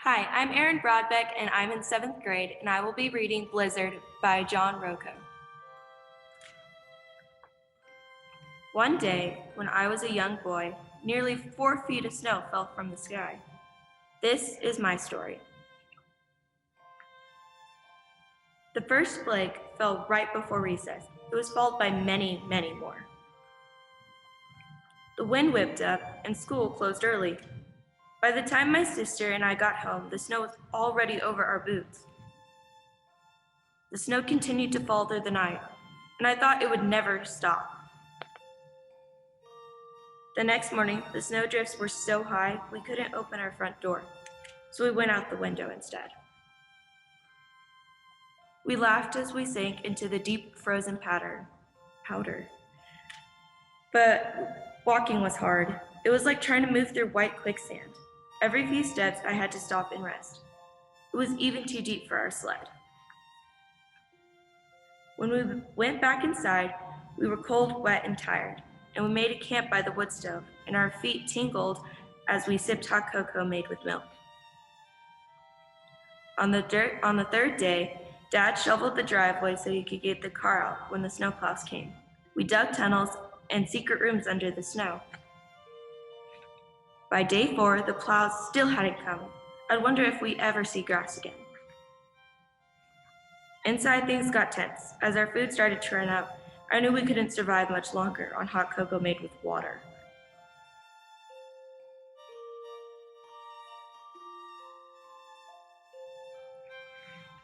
Hi, I'm Erin Brodbeck, and I'm in 7th grade, and I will be reading Blizzard by John Rocco. One day, when I was a young boy, nearly 4 feet of snow fell from the sky. This is my story. The first flake fell right before recess. It was followed by many, many more. The wind whipped up, and school closed early. By the time my sister and I got home, the snow was already over our boots. The snow continued to fall through the night, and I thought it would never stop. The next morning, the snowdrifts were so high we couldn't open our front door, so we went out the window instead. We laughed as we sank into the deep frozen powder. But walking was hard. It was like trying to move through white quicksand. Every few steps I had to stop and rest. It was even too deep for our sled. When we went back inside, we were cold, wet, and tired, and we made a camp by the wood stove, and our feet tingled as we sipped hot cocoa made with milk. On the third day, Dad shoveled the driveway so he could get the car out when the snowplows came. We dug tunnels and secret rooms under the snow. By day 4, the plows still hadn't come. I'd wonder if we ever see grass again. Inside, things got tense. As our food started to run out, I knew we couldn't survive much longer on hot cocoa made with water.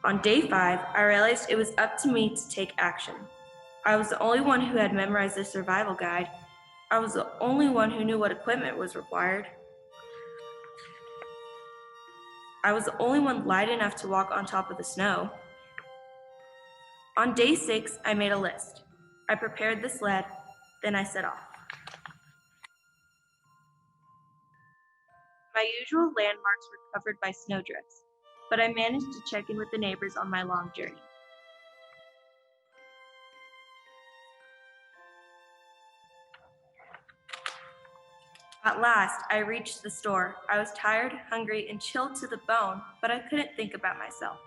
On day 5, I realized it was up to me to take action. I was the only one who had memorized the survival guide. I was the only one who knew what equipment was required. I was the only one light enough to walk on top of the snow. On day 6, I made a list. I prepared the sled, then I set off. My usual landmarks were covered by snowdrifts, but I managed to check in with the neighbors on my long journey. At last, I reached the store. I was tired, hungry, and chilled to the bone, but I couldn't think about myself.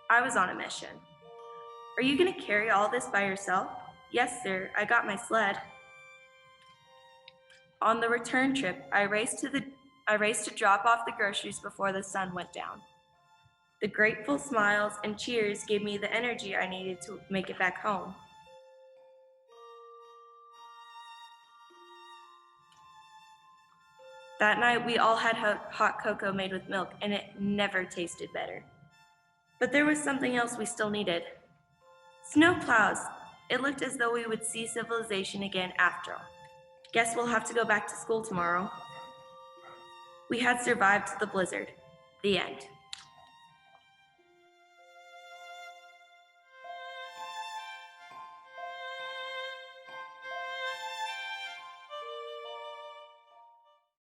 I was on a mission. Are you going to carry all this by yourself? Yes, sir, I got my sled. On the return trip, I raced to drop off the groceries before the sun went down. The grateful smiles and cheers gave me the energy I needed to make it back home. That night, we all had hot cocoa made with milk, and it never tasted better. But there was something else we still needed. Snowplows! It looked as though we would see civilization again after all. Guess we'll have to go back to school tomorrow. We had survived the blizzard. The end.